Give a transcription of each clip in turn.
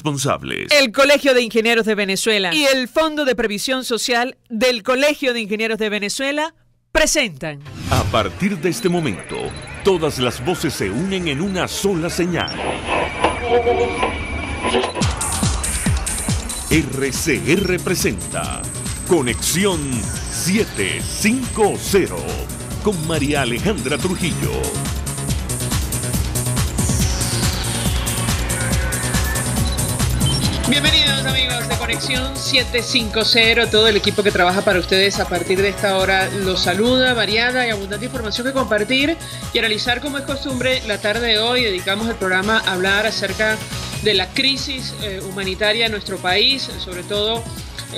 responsables. El Colegio de Ingenieros de Venezuela y el Fondo de Previsión Social del Colegio de Ingenieros de Venezuela presentan. A partir de este momento, todas las voces se unen en una sola señal. RCR presenta Conexión 750 con María Alejandra Trujillo. Bienvenidos amigos de Conexión 750, todo el equipo que trabaja para ustedes a partir de esta hora los saluda, variada y abundante información que compartir y analizar como es costumbre la tarde de hoy. Dedicamos el programa a hablar acerca de la crisis humanitaria en nuestro país, sobre todo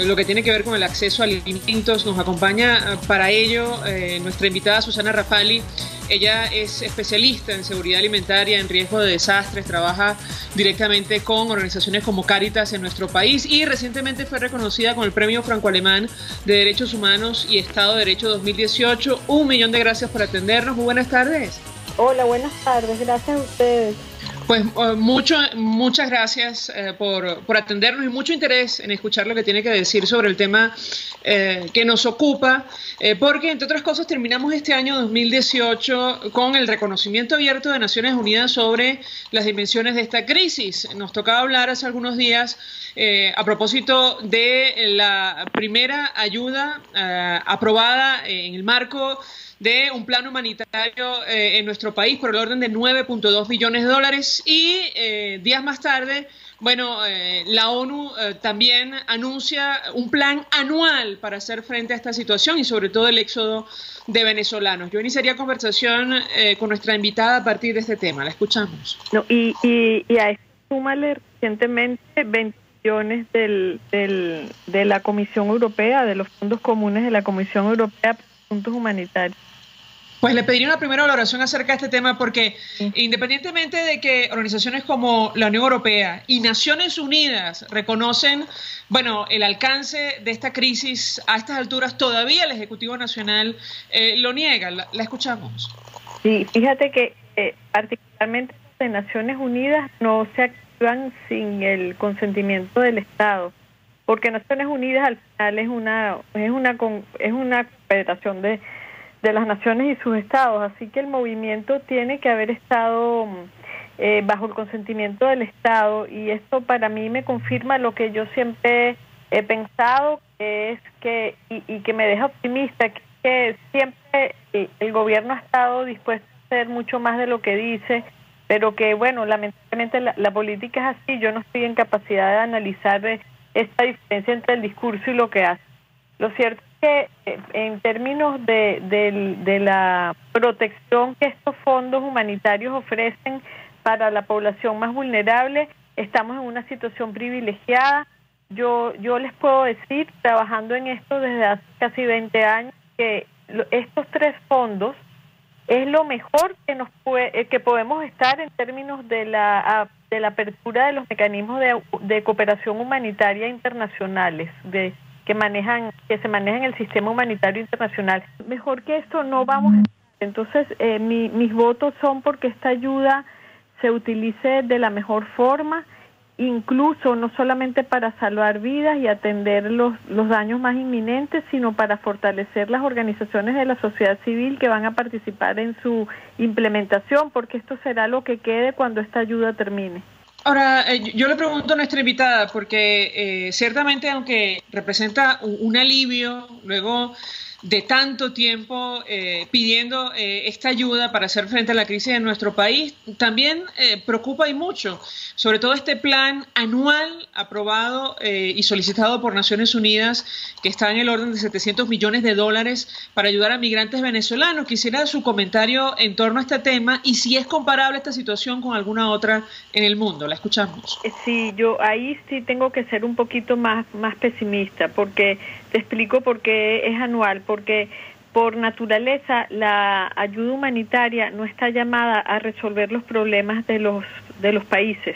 lo que tiene que ver con el acceso a alimentos. Nos acompaña para ello nuestra invitada Susana Rafali. Ella es especialista en seguridad alimentaria, en riesgo de desastres, trabaja directamente con organizaciones como Cáritas en nuestro país y recientemente fue reconocida con el Premio Franco-Alemán de Derechos Humanos y Estado de Derecho 2018. 1.000.000 de gracias por atendernos. Muy buenas tardes. Hola, buenas tardes. Gracias a ustedes. Pues muchas gracias por atendernos y mucho interés en escuchar lo que tiene que decir sobre el tema que nos ocupa, porque entre otras cosas terminamos este año 2018 con el reconocimiento abierto de Naciones Unidas sobre las dimensiones de esta crisis. Nos tocaba hablar hace algunos días a propósito de la primera ayuda aprobada en el marco de un plan humanitario en nuestro país por el orden de 9.2 billones de dólares y días más tarde, la ONU también anuncia un plan anual para hacer frente a esta situación y sobre todo el éxodo de venezolanos. Yo iniciaría conversación con nuestra invitada a partir de este tema. La escuchamos. No, y a esto súmale recientemente 20 billones de la Comisión Europea, de los fondos comunes de la Comisión Europea para Asuntos Humanitarios. Pues le pediría una primera valoración acerca de este tema porque independientemente de que organizaciones como la Unión Europea y Naciones Unidas reconocen, el alcance de esta crisis, a estas alturas todavía el Ejecutivo Nacional lo niega. La escuchamos. Sí, fíjate que particularmente de Naciones Unidas no se activan sin el consentimiento del Estado, porque Naciones Unidas al final es una confederación de las naciones y sus estados, así que el movimiento tiene que haber estado bajo el consentimiento del Estado, y esto para mí me confirma lo que yo siempre he pensado, que es que me deja optimista, que siempre el gobierno ha estado dispuesto a hacer mucho más de lo que dice, pero que lamentablemente la política es así. Yo no estoy en capacidad de analizar esta diferencia entre el discurso y lo que hace. Lo cierto es que en términos de la protección que estos fondos humanitarios ofrecen para la población más vulnerable, estamos en una situación privilegiada. Yo les puedo decir, trabajando en esto desde hace casi 20 años, que estos tres fondos es lo mejor que podemos estar en términos de la apertura de los mecanismos de cooperación humanitaria internacionales, que se manejan en el sistema humanitario internacional. Mejor que esto no vamos a... Entonces, mis votos son porque esta ayuda se utilice de la mejor forma, incluso no solamente para salvar vidas y atender los daños más inminentes, sino para fortalecer las organizaciones de la sociedad civil que van a participar en su implementación, porque esto será lo que quede cuando esta ayuda termine. Ahora, yo le pregunto a nuestra invitada, porque ciertamente aunque representa un alivio luego de tanto tiempo pidiendo esta ayuda para hacer frente a la crisis en nuestro país, también preocupa y mucho, sobre todo este plan anual aprobado y solicitado por Naciones Unidas, que está en el orden de 700 millones de dólares para ayudar a migrantes venezolanos. Quisiera su comentario en torno a este tema y si es comparable esta situación con alguna otra en el mundo. La escuchamos. Sí, yo ahí sí tengo que ser un poquito más pesimista, porque te explico por qué es anual, porque por naturaleza la ayuda humanitaria no está llamada a resolver los problemas de los países.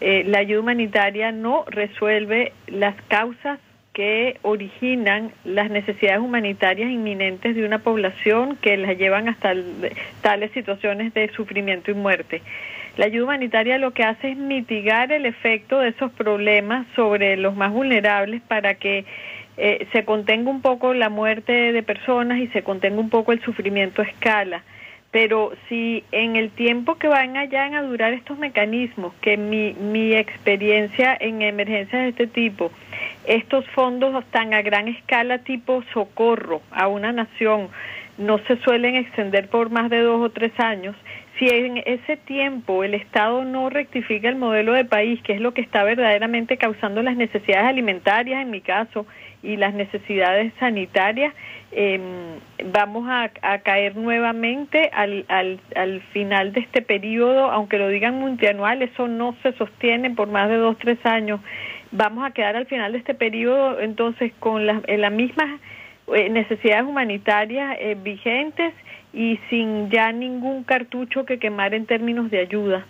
La ayuda humanitaria no resuelve las causas que originan las necesidades humanitarias inminentes de una población que las llevan hasta tales situaciones de sufrimiento y muerte. La ayuda humanitaria lo que hace es mitigar el efecto de esos problemas sobre los más vulnerables para que se contenga un poco la muerte de personas y se contenga un poco el sufrimiento a escala. Pero si en el tiempo que van allá a durar estos mecanismos, que mi experiencia en emergencias de este tipo, estos fondos tan a gran escala tipo socorro a una nación, no se suelen extender por más de 2 o 3 años, si en ese tiempo el Estado no rectifica el modelo de país, que es lo que está verdaderamente causando las necesidades alimentarias en mi caso, y las necesidades sanitarias, vamos a caer nuevamente al final de este periodo, aunque lo digan multianual, eso no se sostiene por más de 2 o 3 años, vamos a quedar al final de este periodo entonces con las mismas necesidades humanitarias vigentes y sin ya ningún cartucho que quemar en términos de ayuda.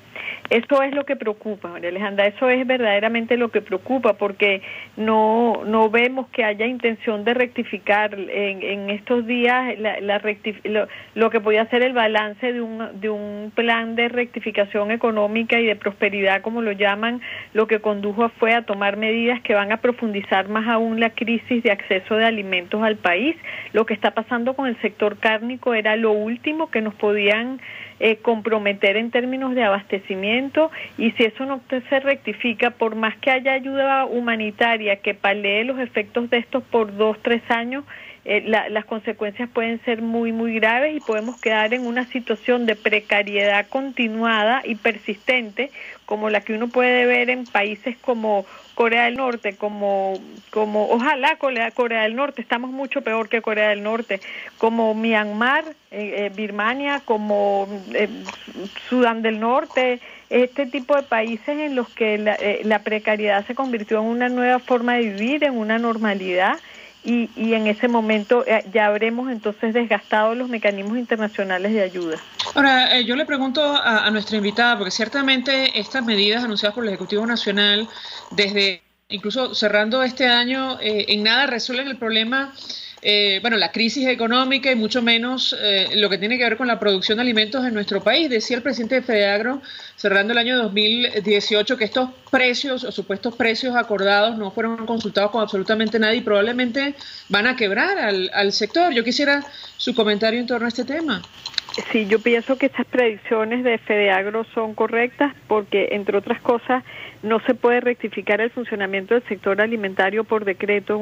Eso es lo que preocupa, María Alejandra, eso es verdaderamente lo que preocupa, porque no vemos que haya intención de rectificar en estos días lo que podía ser el balance de un plan de rectificación económica y de prosperidad, como lo llaman, lo que condujo fue a tomar medidas que van a profundizar más aún la crisis de acceso de alimentos al país. Lo que está pasando con el sector cárnico era lo último que nos podían comprometer en términos de abastecimiento, y si eso no se rectifica, por más que haya ayuda humanitaria que palee los efectos de estos por 2 o 3 años, las consecuencias pueden ser muy, muy graves y podemos quedar en una situación de precariedad continuada y persistente, como la que uno puede ver en países como Corea del Norte, como ojalá Corea del Norte, estamos mucho peor que Corea del Norte, como Myanmar, Birmania, como Sudán del Norte, este tipo de países en los que la precariedad se convirtió en una nueva forma de vivir, en una normalidad, y en ese momento ya habremos entonces desgastado los mecanismos internacionales de ayuda. Ahora, yo le pregunto a nuestra invitada, porque ciertamente estas medidas anunciadas por el Ejecutivo Nacional, desde incluso cerrando este año, en nada resuelven el problema, la crisis económica y mucho menos lo que tiene que ver con la producción de alimentos en nuestro país. Decía el presidente de FEDEAGRO, cerrando el año 2018, que estos precios o supuestos precios acordados no fueron consultados con absolutamente nadie y probablemente van a quebrar al sector. Yo quisiera su comentario en torno a este tema. Sí, yo pienso que estas predicciones de FEDEAGRO son correctas porque, entre otras cosas, no se puede rectificar el funcionamiento del sector alimentario por decreto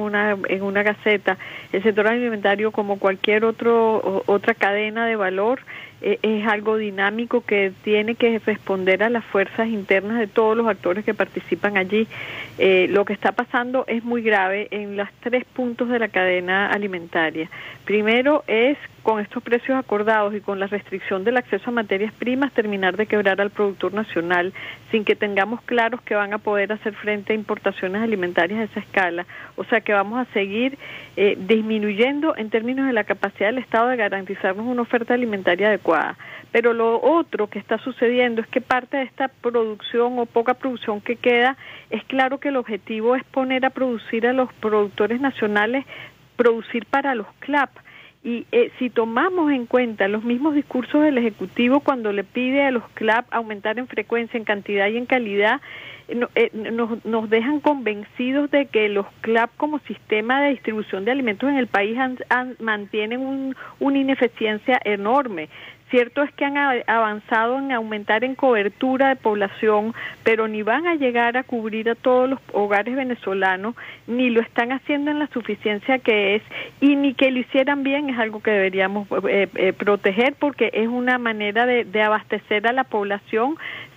en una gaceta. El sector alimentario, como cualquier otra cadena de valor, es algo dinámico que tiene que responder a las fuerzas internas de todos los actores que participan allí. Lo que está pasando es muy grave en los 3 puntos de la cadena alimentaria. Primero es, con estos precios acordados y con la restricción del acceso a materias primas, terminar de quebrar al productor nacional sin que tengamos claros que van a poder hacer frente a importaciones alimentarias a esa escala. O sea que vamos a seguir disminuyendo en términos de la capacidad del Estado de garantizarnos una oferta alimentaria adecuada. Pero lo otro que está sucediendo es que parte de esta producción o poca producción que queda, es claro que el objetivo es poner a producir a los productores nacionales, producir para los CLAP. Y si tomamos en cuenta los mismos discursos del Ejecutivo cuando le pide a los CLAP aumentar en frecuencia, en cantidad y en calidad, nos dejan convencidos de que los CLAP como sistema de distribución de alimentos en el país mantienen una ineficiencia enorme. Cierto es que han avanzado en aumentar en cobertura de población, pero ni van a llegar a cubrir a todos los hogares venezolanos, ni lo están haciendo en la suficiencia que es, y ni que lo hicieran bien es algo que deberíamos proteger, porque es una manera de abastecer a la población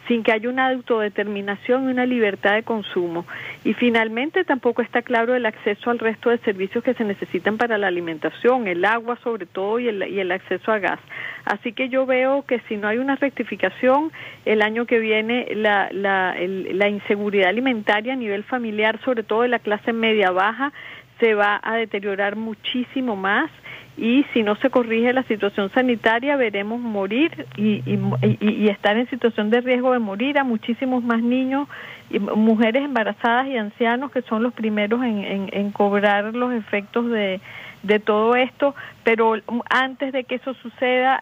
sin que haya una autodeterminación y una libertad de consumo. Y finalmente tampoco está claro el acceso al resto de servicios que se necesitan para la alimentación, el agua sobre todo y el acceso a gas. Así que yo veo que si no hay una rectificación, el año que viene la inseguridad alimentaria a nivel familiar, sobre todo de la clase media-baja, se va a deteriorar muchísimo más. Y si no se corrige la situación sanitaria, veremos morir y estar en situación de riesgo de morir a muchísimos más niños, y mujeres embarazadas y ancianos, que son los primeros en cobrar los efectos de todo esto, pero antes de que eso suceda,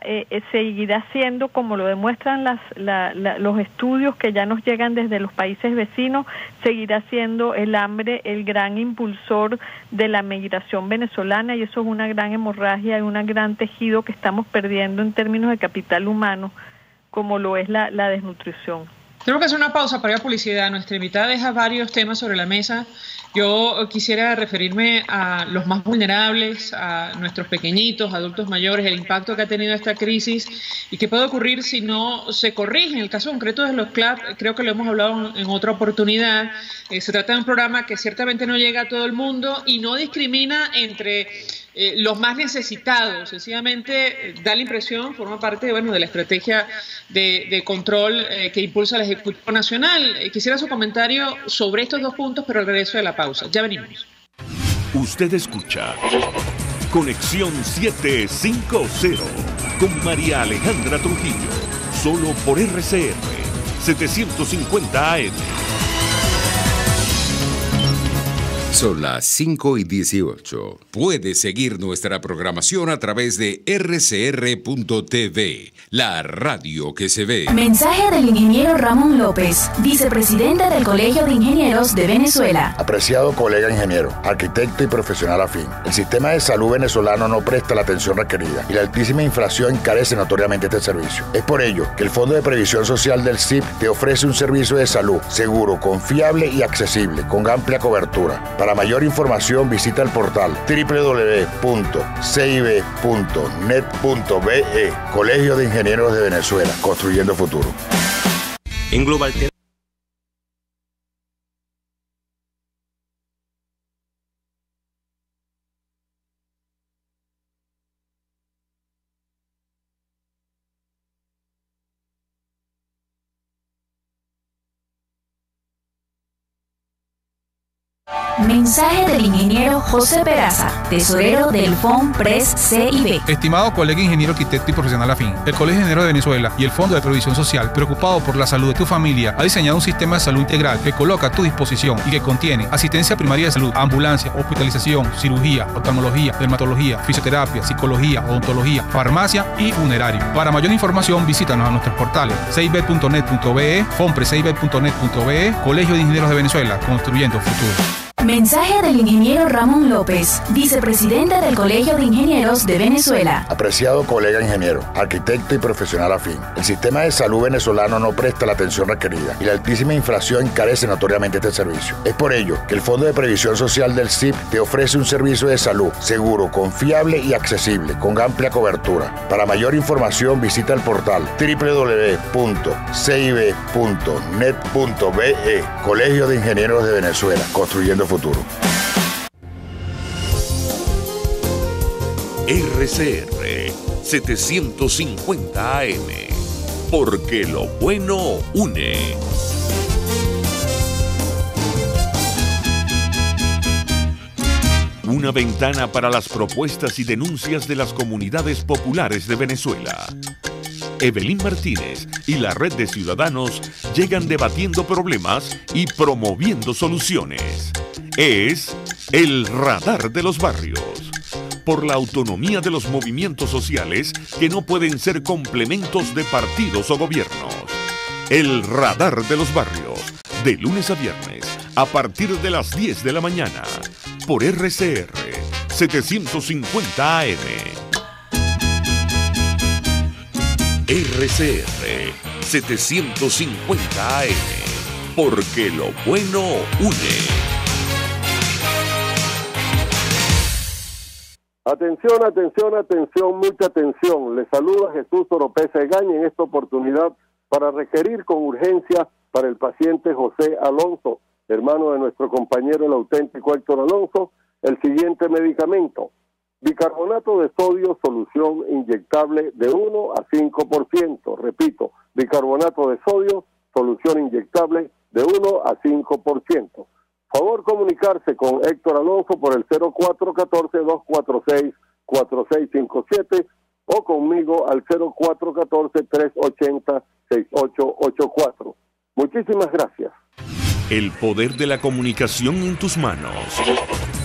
seguirá siendo, como lo demuestran los estudios que ya nos llegan desde los países vecinos, seguirá siendo el hambre el gran impulsor de la migración venezolana, y eso es una gran hemorragia y un gran tejido que estamos perdiendo en términos de capital humano, como lo es la desnutrición. Tenemos que hacer una pausa para ir a publicidad. Nuestra invitada deja varios temas sobre la mesa. Yo quisiera referirme a los más vulnerables, a nuestros pequeñitos, adultos mayores, el impacto que ha tenido esta crisis y qué puede ocurrir si no se corrige. En el caso concreto de los CLAP, creo que lo hemos hablado en otra oportunidad. Se trata de un programa que ciertamente no llega a todo el mundo y no discrimina entre los más necesitados. Sencillamente da la impresión, forma parte de la estrategia de control que impulsa el Ejecutivo Nacional. Quisiera su comentario sobre estos dos puntos, pero al regreso de la pausa. Ya venimos. Usted escucha Conexión 750 con María Alejandra Trujillo, solo por RCR 750 AM. Son las 5:18. Puedes seguir nuestra programación a través de rcr.tv, la radio que se ve. Mensaje del ingeniero Ramón López, vicepresidente del Colegio de Ingenieros de Venezuela. Apreciado colega ingeniero, arquitecto y profesional afín, el sistema de salud venezolano no presta la atención requerida y la altísima inflación encarece notoriamente este servicio. Es por ello que el Fondo de Previsión Social del CIP te ofrece un servicio de salud seguro, confiable y accesible, con amplia cobertura. Para mayor información visita el portal www.cib.net.be. Colegio de Ingenieros de Venezuela, construyendo futuro. En Global Mensaje del ingeniero José Peraza, tesorero del FONPRES CIB. Estimado colega ingeniero, arquitecto y profesional afín, el Colegio de Ingenieros de Venezuela y el Fondo de Previsión Social, preocupado por la salud de tu familia, ha diseñado un sistema de salud integral que coloca a tu disposición y que contiene asistencia primaria de salud, ambulancia, hospitalización, cirugía, oftalmología, dermatología, fisioterapia, psicología, odontología, farmacia y funerario. Para mayor información, visítanos a nuestros portales cib.net.be, fonprescib.net.be, Colegio de Ingenieros de Venezuela, construyendo futuro. Mensaje del ingeniero Ramón López, vicepresidente del Colegio de Ingenieros de Venezuela. Apreciado colega ingeniero, arquitecto y profesional afín, el sistema de salud venezolano no presta la atención requerida y la altísima inflación encarece notoriamente este servicio. Es por ello que el Fondo de Previsión Social del CIP te ofrece un servicio de salud seguro, confiable y accesible, con amplia cobertura. Para mayor información visita el portal www.cib.net.be. Colegio de Ingenieros de Venezuela, construyendo futuro. RCR 750 AM, porque lo bueno une. Una ventana para las propuestas y denuncias de las comunidades populares de Venezuela. Evelyn Martínez y la Red de Ciudadanos llegan debatiendo problemas y promoviendo soluciones. Es el Radar de los Barrios. Por la autonomía de los movimientos sociales que no pueden ser complementos de partidos o gobiernos. El Radar de los Barrios. De lunes a viernes, a partir de las 10 de la mañana. Por RCR 750 AM. RCR 750 AM, porque lo bueno une. Atención, atención, atención, mucha atención. Les saluda Jesús Oropesa Egaña en esta oportunidad para requerir con urgencia para el paciente José Alonso, hermano de nuestro compañero el auténtico Héctor Alonso, el siguiente medicamento. Bicarbonato de sodio, solución inyectable de 1 a 5%. Repito, bicarbonato de sodio, solución inyectable de 1 a 5%. Favor comunicarse con Héctor Alonso por el 0414-246-4657 o conmigo al 0414-380-6884. Muchísimas gracias. El poder de la comunicación en tus manos.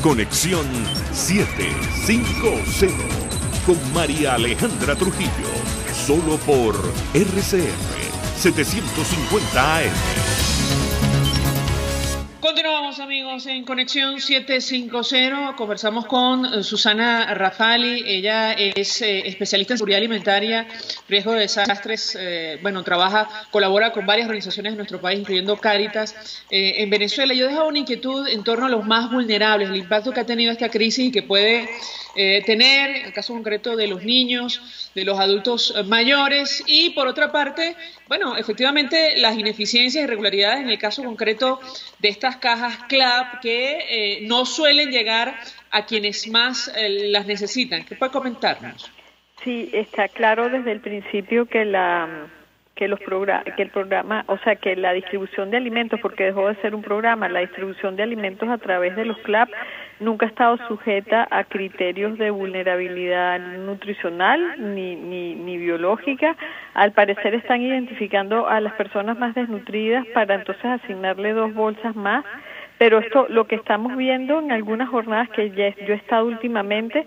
Conexión 750 con María Alejandra Trujillo, solo por RCR 750 AM. Continuamos, amigos, en Conexión 750. Conversamos con Susana Rafali. Ella es especialista en seguridad alimentaria, riesgo de desastres. Colabora con varias organizaciones de nuestro país, incluyendo Cáritas en Venezuela. Yo dejaba una inquietud en torno a los más vulnerables, el impacto que ha tenido esta crisis y que puede tener, en el caso concreto de los niños, de los adultos mayores, y por otra parte, bueno, efectivamente las ineficiencias y irregularidades en el caso concreto de estas cajas CLAP que no suelen llegar a quienes más las necesitan. ¿Qué puede comentarnos? Sí, está claro desde el principio que el programa, o sea, que la distribución de alimentos, porque dejó de ser un programa, la distribución de alimentos a través de los CLAP nunca ha estado sujeta a criterios de vulnerabilidad nutricional ni biológica. Al parecer están identificando a las personas más desnutridas para entonces asignarle 2 bolsas más. Pero esto, lo que estamos viendo en algunas jornadas que yo he estado últimamente,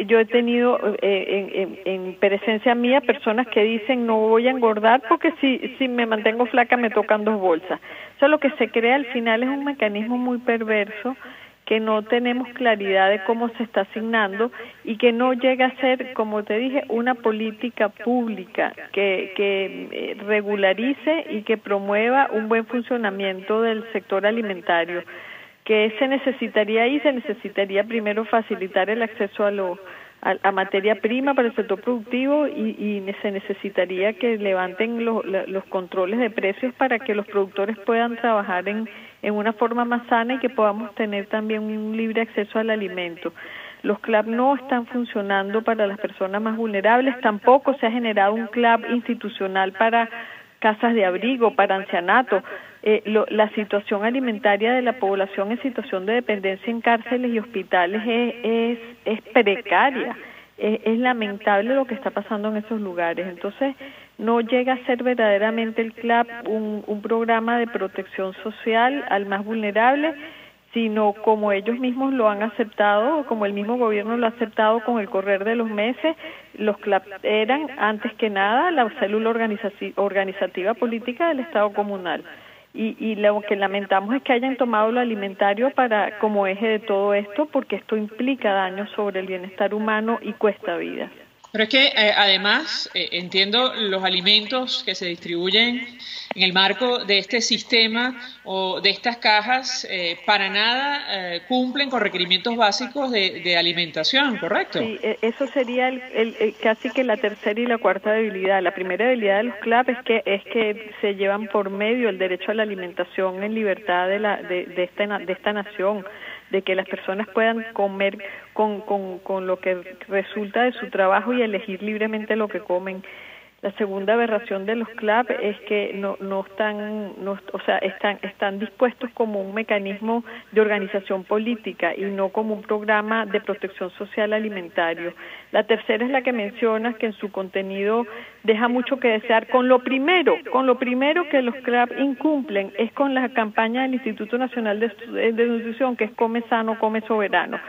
yo he tenido en presencia mía personas que dicen no voy a engordar porque si me mantengo flaca me tocan 2 bolsas. Eso lo que se crea al final es un mecanismo muy perverso que no tenemos claridad de cómo se está asignando y que no llega a ser, como te dije, una política pública que regularice y que promueva un buen funcionamiento del sector alimentario. ¿Qué se necesitaría ahí? Se necesitaría primero facilitar el acceso a materia prima para el sector productivo y se necesitaría que levanten los controles de precios para que los productores puedan trabajar en una forma más sana y que podamos tener también un libre acceso al alimento. Los CLAP no están funcionando para las personas más vulnerables, tampoco se ha generado un CLAP institucional para casas de abrigo, para ancianato. La situación alimentaria de la población en situación de dependencia en cárceles y hospitales es precaria. Es lamentable lo que está pasando en esos lugares. Entonces, no llega a ser verdaderamente el CLAP un programa de protección social al más vulnerable, sino como ellos mismos lo han aceptado, como el mismo gobierno lo ha aceptado con el correr de los meses, los CLAP eran, antes que nada, la célula organizativa política del Estado comunal. Y lo que lamentamos es que hayan tomado lo alimentario como eje de todo esto, porque esto implica daños sobre el bienestar humano y cuesta vidas. Pero es que además entiendo los alimentos que se distribuyen en el marco de este sistema o de estas cajas para nada cumplen con requerimientos básicos de alimentación, ¿correcto? Sí, eso sería casi que la tercera y la cuarta debilidad. La primera debilidad de los CLAP es que se llevan por medio el derecho a la alimentación en libertad de esta nación, de que las personas puedan comer con lo que resulta de su trabajo y elegir libremente lo que comen. La segunda aberración de los CLAP es que están dispuestos como un mecanismo de organización política y no como un programa de protección social alimentario. La tercera es la que mencionas, que en su contenido deja mucho que desear. Con lo primero que los CLAP incumplen es con la campaña del Instituto Nacional de Nutrición, que es Come Sano, Come Soberano.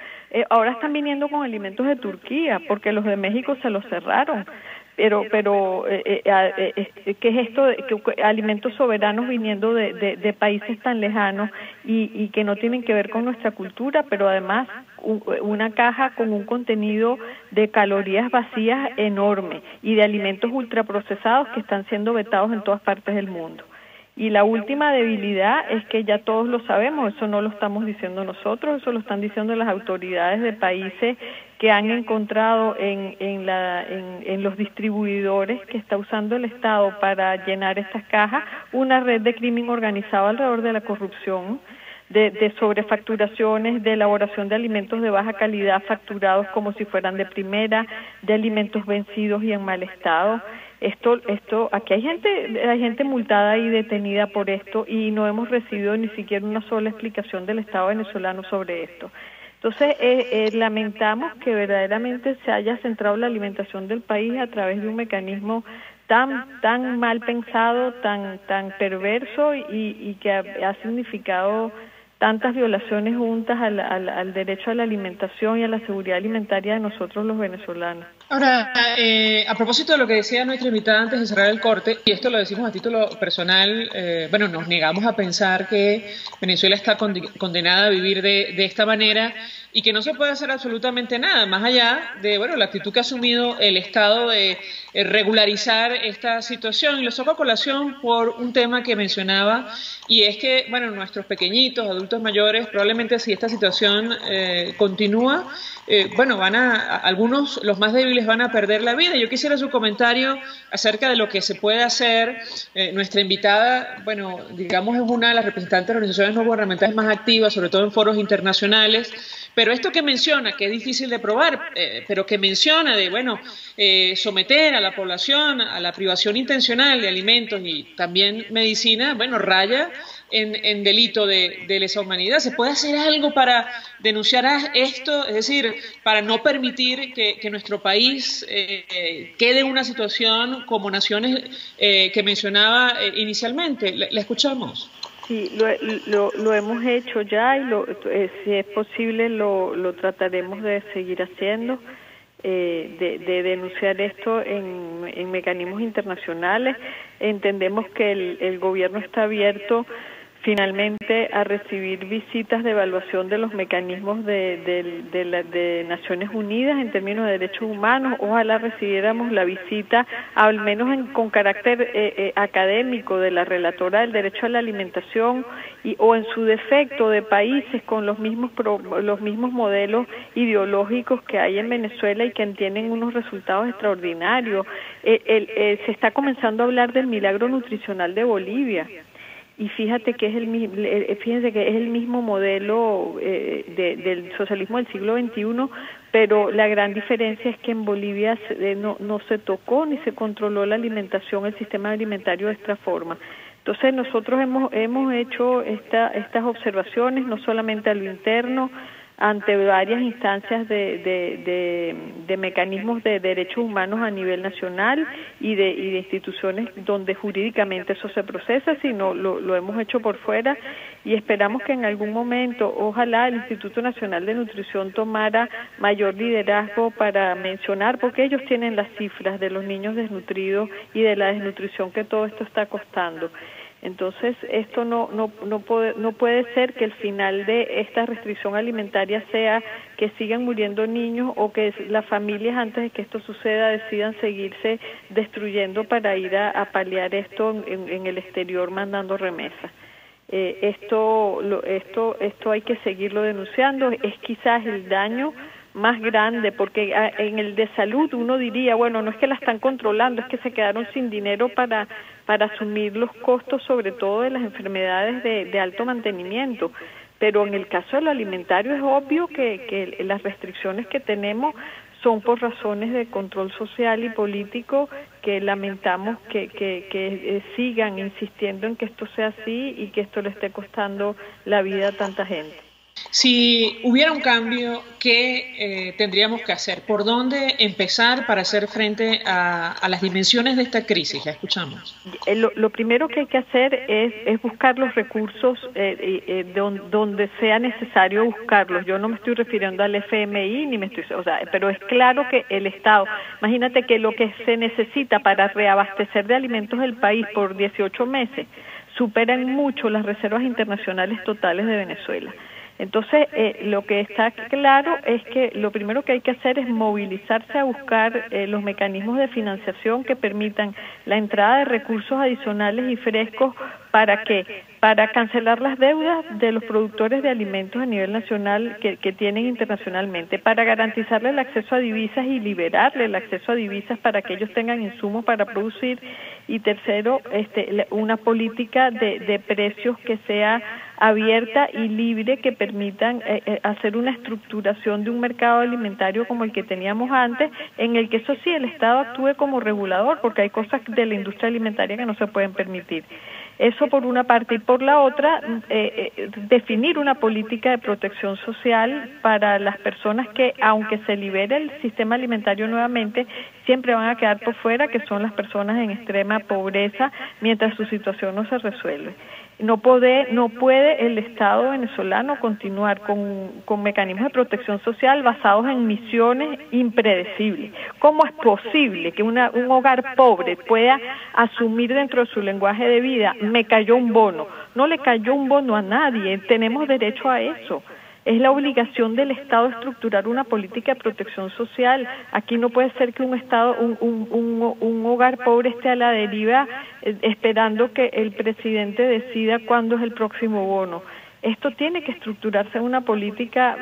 Ahora están viniendo con alimentos de Turquía, porque los de México se los cerraron. Pero ¿qué es esto de alimentos soberanos viniendo de países tan lejanos y que no tienen que ver con nuestra cultura, pero además una caja con un contenido de calorías vacías enorme y de alimentos ultraprocesados que están siendo vetados en todas partes del mundo? Y la última debilidad es que ya todos lo sabemos, eso no lo estamos diciendo nosotros, eso lo están diciendo las autoridades de países que han encontrado en los distribuidores que está usando el Estado para llenar estas cajas una red de crimen organizado alrededor de la corrupción, de sobrefacturaciones, de elaboración de alimentos de baja calidad facturados como si fueran de primera, de alimentos vencidos y en mal estado. Aquí hay gente multada y detenida por esto y no hemos recibido ni siquiera una sola explicación del Estado venezolano sobre esto. Entonces, lamentamos que verdaderamente se haya centrado la alimentación del país a través de un mecanismo tan mal pensado, tan perverso y que ha significado tantas violaciones juntas al derecho a la alimentación y a la seguridad alimentaria de nosotros los venezolanos. Ahora, a propósito de lo que decía nuestra invitada antes de cerrar el corte, y esto lo decimos a título personal, bueno, nos negamos a pensar que Venezuela está condenada a vivir de esta manera y que no se puede hacer absolutamente nada, más allá de, bueno, la actitud que ha asumido el Estado de regularizar esta situación. Y lo saco a colación por un tema que mencionaba, y es que, bueno, nuestros pequeñitos, adultos mayores, probablemente si esta situación continúa, bueno, algunos, los más débiles, van a perder la vida. Yo quisiera su comentario acerca de lo que se puede hacer. Nuestra invitada, bueno, digamos, es una de las representantes de organizaciones no gubernamentales más activas, sobre todo en foros internacionales. Pero esto que menciona, que es difícil de probar, pero que menciona de, bueno, someter a la población a la privación intencional de alimentos y también medicina, bueno, raya en delito de lesa humanidad. ¿Se puede hacer algo para denunciar esto? Es decir, para no permitir que nuestro país quede en una situación como naciones que mencionaba inicialmente. La escuchamos. Sí, lo hemos hecho ya, y si es posible lo trataremos de seguir haciendo, de denunciar esto en mecanismos internacionales. Entendemos que el gobierno está abierto finalmente a recibir visitas de evaluación de los mecanismos de Naciones Unidas en términos de derechos humanos. Ojalá recibiéramos la visita, al menos con carácter académico, de la relatora del derecho a la alimentación, o en su defecto de países con los mismos modelos ideológicos que hay en Venezuela y que tienen unos resultados extraordinarios. Se está comenzando a hablar del milagro nutricional de Bolivia. Y fíjense que es el mismo modelo del socialismo del siglo XXI, pero la gran diferencia es que en Bolivia no se tocó ni se controló la alimentación, el sistema alimentario de esta forma. Entonces nosotros hemos hecho estas observaciones, no solamente a lo interno, ante varias instancias de mecanismos de derechos humanos a nivel nacional y de instituciones donde jurídicamente eso se procesa, sino lo hemos hecho por fuera, y esperamos que en algún momento, ojalá, el Instituto Nacional de Nutrición tomara mayor liderazgo para mencionar, porque ellos tienen las cifras de los niños desnutridos y de la desnutrición que todo esto está costando. Entonces, esto no puede ser que el final de esta restricción alimentaria sea que sigan muriendo niños, o que las familias, antes de que esto suceda, decidan seguirse destruyendo para ir a paliar esto en el exterior mandando remesas. Esto hay que seguirlo denunciando. Es quizás el daño más grande, porque en el de salud uno diría, bueno, no es que la están controlando, es que se quedaron sin dinero para asumir los costos, sobre todo de las enfermedades de alto mantenimiento. Pero en el caso de lo alimentario es obvio que las restricciones que tenemos son por razones de control social y político, que lamentamos que sigan insistiendo en que esto sea así y que esto le esté costando la vida a tanta gente. Si hubiera un cambio, ¿qué tendríamos que hacer? ¿Por dónde empezar para hacer frente a las dimensiones de esta crisis? La escuchamos. Lo primero que hay que hacer es buscar los recursos donde sea necesario buscarlos. Yo no me estoy refiriendo al FMI, pero es claro que el Estado, imagínate que lo que se necesita para reabastecer de alimentos el país por 18 meses superan mucho las reservas internacionales totales de Venezuela. Entonces, lo que está claro es que lo primero que hay que hacer es movilizarse a buscar los mecanismos de financiación que permitan la entrada de recursos adicionales y frescos. ¿Para qué? Para cancelar las deudas de los productores de alimentos a nivel nacional que tienen internacionalmente, para garantizarle el acceso a divisas y liberarle el acceso a divisas para que ellos tengan insumos para producir. Y tercero, una política de precios que sea abierta y libre, que permitan hacer una estructuración de un mercado alimentario como el que teníamos antes, en el que eso sí, el Estado actúe como regulador, porque hay cosas de la industria alimentaria que no se pueden permitir. Eso por una parte, y por la otra, definir una política de protección social para las personas que, aunque se libere el sistema alimentario nuevamente, siempre van a quedar por fuera, que son las personas en extrema pobreza, mientras su situación no se resuelve. No puede el Estado venezolano continuar con mecanismos de protección social basados en misiones impredecibles. ¿Cómo es posible que un hogar pobre pueda asumir dentro de su lenguaje de vida, me cayó un bono? No le cayó un bono a nadie, tenemos derecho a eso. Es la obligación del Estado estructurar una política de protección social. Aquí no puede ser que un hogar pobre esté a la deriva esperando que el presidente decida cuándo es el próximo bono. Esto tiene que estructurarse en una política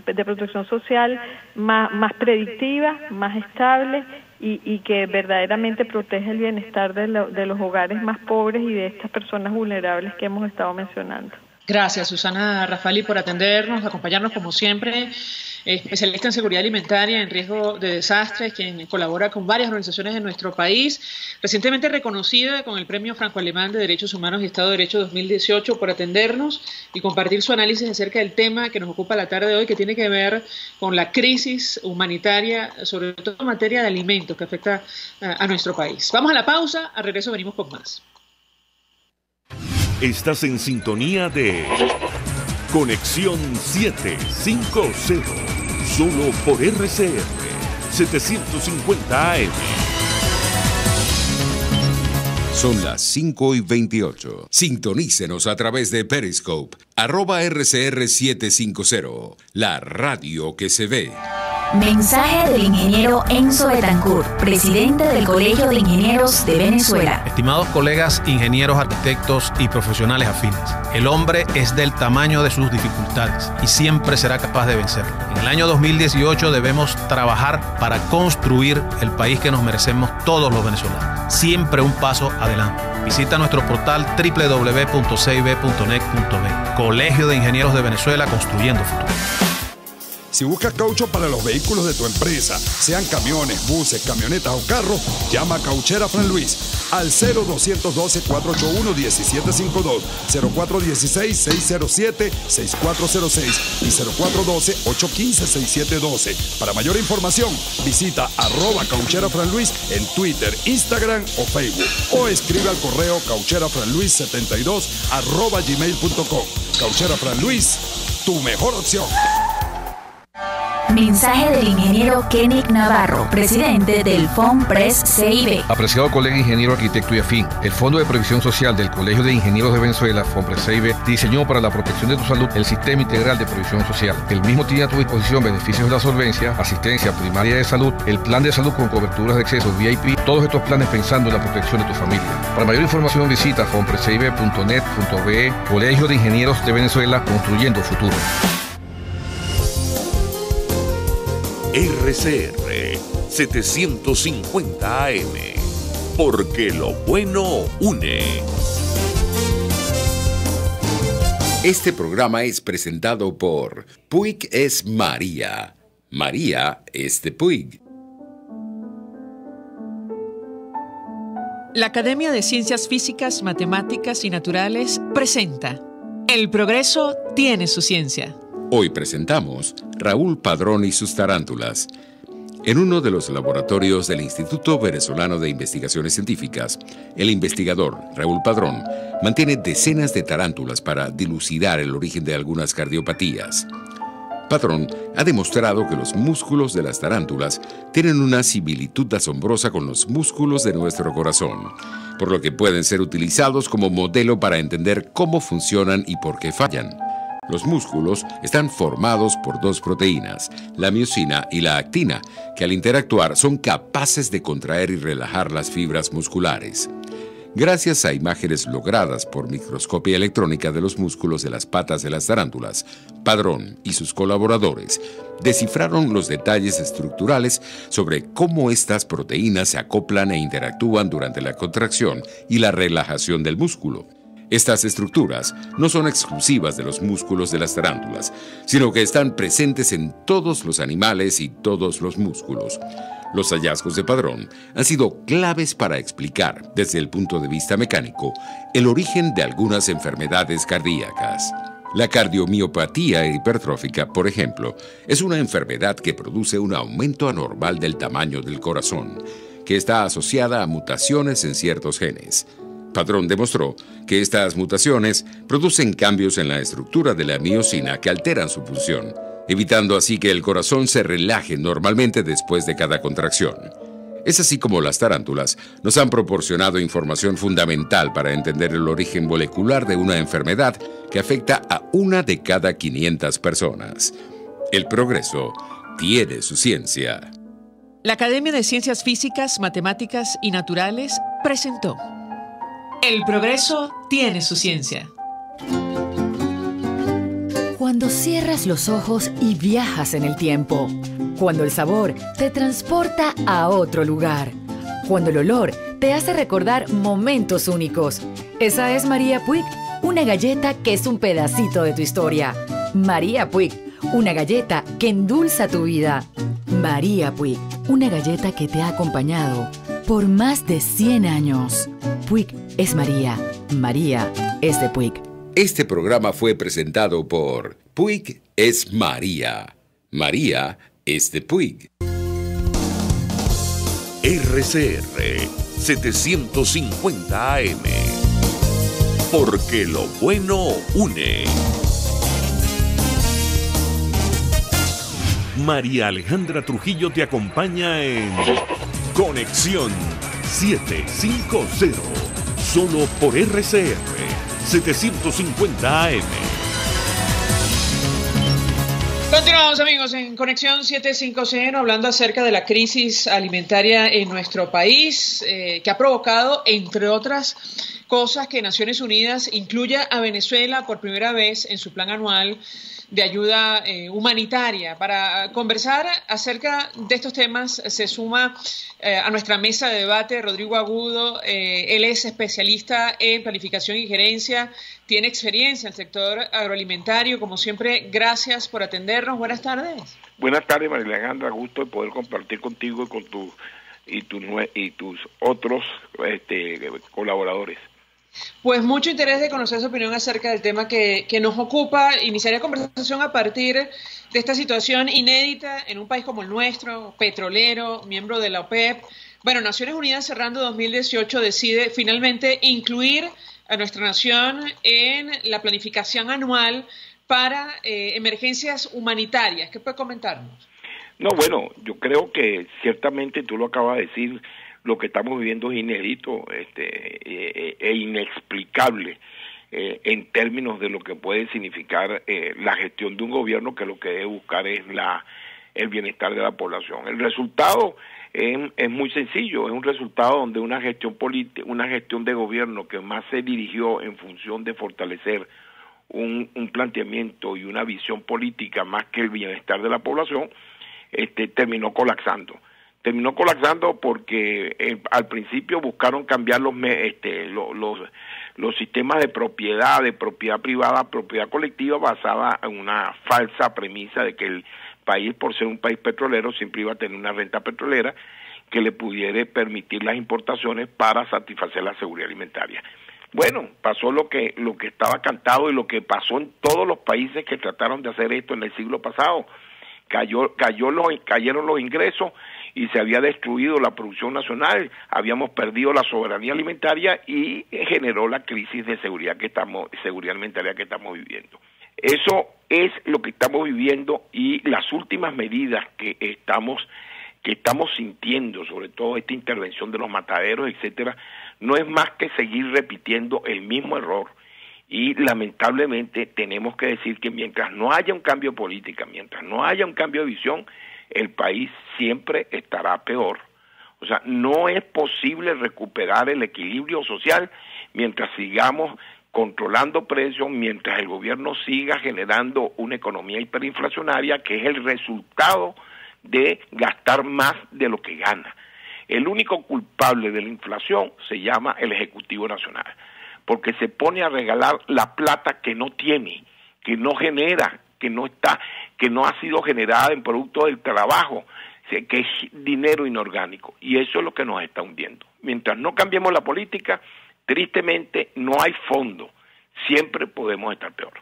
de protección social más predictiva, más estable y que verdaderamente protege el bienestar de los hogares más pobres y de estas personas vulnerables que hemos estado mencionando. Gracias, Susana Rafali, por atendernos, acompañarnos como siempre. Especialista en seguridad alimentaria en riesgo de desastres, quien colabora con varias organizaciones de nuestro país, recientemente reconocida con el Premio Franco-Alemán de Derechos Humanos y Estado de Derecho 2018, por atendernos y compartir su análisis acerca del tema que nos ocupa la tarde de hoy, que tiene que ver con la crisis humanitaria, sobre todo en materia de alimentos que afecta a nuestro país. Vamos a la pausa, al regreso venimos con más. Estás en sintonía de Conexión 750, solo por RCR 750 AM. Son las 5:28. Sintonícenos a través de Periscope, @RCR750, la radio que se ve. Mensaje del ingeniero Enzo Betancourt, presidente del Colegio de Ingenieros de Venezuela. Estimados colegas, ingenieros, arquitectos y profesionales afines, el hombre es del tamaño de sus dificultades y siempre será capaz de vencerlo. En el año 2018 debemos trabajar para construir el país que nos merecemos todos los venezolanos. Siempre un paso adelante. Visita nuestro portal www.cib.net.be. Colegio de Ingenieros de Venezuela, construyendo futuro. Si buscas caucho para los vehículos de tu empresa, sean camiones, buses, camionetas o carros, llama a Cauchera Fran Luis al 0212-481-1752, 0416-607-6406 y 0412-815-6712. Para mayor información, visita @Cauchera Fran Luis en Twitter, Instagram o Facebook, o escribe al correo caucherafranluis72@gmail.com. Cauchera Fran Luis, tu mejor opción. Mensaje del ingeniero Kenneth Navarro, presidente del FONPRES CIB. Apreciado colega ingeniero, arquitecto y afín, el Fondo de Previsión Social del Colegio de Ingenieros de Venezuela, FONPRES CIB, diseñó para la protección de tu salud el Sistema Integral de Previsión Social. El mismo tiene a tu disposición beneficios de la solvencia, asistencia primaria de salud, el plan de salud con coberturas de acceso VIP, todos estos planes pensando en la protección de tu familia. Para mayor información visita fonprescib.net.be. Colegio de Ingenieros de Venezuela, construyendo futuro. RCR 750 AM, porque lo bueno une. Este programa es presentado por Puig es María. María es de Puig. La Academia de Ciencias Físicas, Matemáticas y Naturales presenta El progreso tiene su ciencia. Hoy presentamos Raúl Padrón y sus tarántulas. En uno de los laboratorios del Instituto Venezolano de Investigaciones Científicas, el investigador Raúl Padrón mantiene decenas de tarántulas para dilucidar el origen de algunas cardiopatías. Padrón ha demostrado que los músculos de las tarántulas tienen una similitud asombrosa con los músculos de nuestro corazón, por lo que pueden ser utilizados como modelo para entender cómo funcionan y por qué fallan. Los músculos están formados por dos proteínas, la miosina y la actina, que al interactuar son capaces de contraer y relajar las fibras musculares. Gracias a imágenes logradas por microscopía electrónica de los músculos de las patas de las tarántulas, Padrón y sus colaboradores descifraron los detalles estructurales sobre cómo estas proteínas se acoplan e interactúan durante la contracción y la relajación del músculo. Estas estructuras no son exclusivas de los músculos de las tarántulas, sino que están presentes en todos los animales y todos los músculos. Los hallazgos de Padrón han sido claves para explicar, desde el punto de vista mecánico, el origen de algunas enfermedades cardíacas. La cardiomiopatía hipertrófica, por ejemplo, es una enfermedad que produce un aumento anormal del tamaño del corazón, que está asociada a mutaciones en ciertos genes. Padrón demostró que estas mutaciones producen cambios en la estructura de la miosina que alteran su función, evitando así que el corazón se relaje normalmente después de cada contracción. Es así como las tarántulas nos han proporcionado información fundamental para entender el origen molecular de una enfermedad que afecta a 1 de cada 500 personas. El progreso tiene su ciencia. La Academia de Ciencias Físicas, Matemáticas y Naturales presentó El progreso tiene su ciencia. Cuando cierras los ojos y viajas en el tiempo. Cuando el sabor te transporta a otro lugar. Cuando el olor te hace recordar momentos únicos. Esa es María Puig, una galleta que es un pedacito de tu historia. María Puig, una galleta que endulza tu vida. María Puig, una galleta que te ha acompañado por más de 100 años. Puig es María. María es de Puig. Este programa fue presentado por Puig es María. María es de Puig. RCR 750 AM. Porque lo bueno une. María Alejandra Trujillo te acompaña en Conexión 750. Solo por RCR 750 AM. Continuamos, amigos, en Conexión 750 hablando acerca de la crisis alimentaria en nuestro país, que ha provocado, entre otras cosas, que Naciones Unidas incluya a Venezuela por primera vez en su plan anual de ayuda humanitaria. Para conversar acerca de estos temas se suma a nuestra mesa de debate Rodrigo Agudo. Él es especialista en planificación y gerencia, tiene experiencia en el sector agroalimentario. Como siempre, gracias por atendernos. Buenas tardes. Buenas tardes, María Alejandra. Gusto de poder compartir contigo y con tus otros colaboradores. Pues mucho interés de conocer su opinión acerca del tema que nos ocupa. Iniciaría conversación a partir de esta situación inédita en un país como el nuestro, petrolero, miembro de la OPEP. Bueno, Naciones Unidas cerrando 2018 decide finalmente incluir a nuestra nación en la planificación anual para emergencias humanitarias. ¿Qué puede comentarnos? No, bueno, yo creo que ciertamente tú lo acabas de decir. Lo que estamos viviendo es inédito e inexplicable en términos de lo que puede significar la gestión de un gobierno que lo que debe buscar es el bienestar de la población. El resultado es muy sencillo, es un resultado donde una gestión de gobierno que más se dirigió en función de fortalecer un planteamiento y una visión política más que el bienestar de la población, terminó colapsando. Terminó colapsando porque al principio buscaron cambiar los sistemas de propiedad privada a propiedad colectiva basada en una falsa premisa de que el país, por ser un país petrolero, siempre iba a tener una renta petrolera que le pudiera permitir las importaciones para satisfacer la seguridad alimentaria. Bueno, pasó lo que estaba cantado y lo que pasó en todos los países que trataron de hacer esto en el siglo pasado. Cayeron los ingresos y se había destruido la producción nacional, habíamos perdido la soberanía alimentaria y generó la crisis de seguridad alimentaria que estamos viviendo. Eso es lo que estamos viviendo y las últimas medidas que estamos sintiendo, sobre todo esta intervención de los mataderos, etcétera, no es más que seguir repitiendo el mismo error. Y lamentablemente tenemos que decir que mientras no haya un cambio de política, mientras no haya un cambio de visión, el país siempre estará peor. O sea, no es posible recuperar el equilibrio social mientras sigamos controlando precios, mientras el gobierno siga generando una economía hiperinflacionaria que es el resultado de gastar más de lo que gana. El único culpable de la inflación se llama el Ejecutivo Nacional, porque se pone a regalar la plata que no tiene, que no genera, que no ha sido generada en producto del trabajo, que es dinero inorgánico, y eso es lo que nos está hundiendo. Mientras no cambiemos la política, tristemente no hay fondo, siempre podemos estar peor.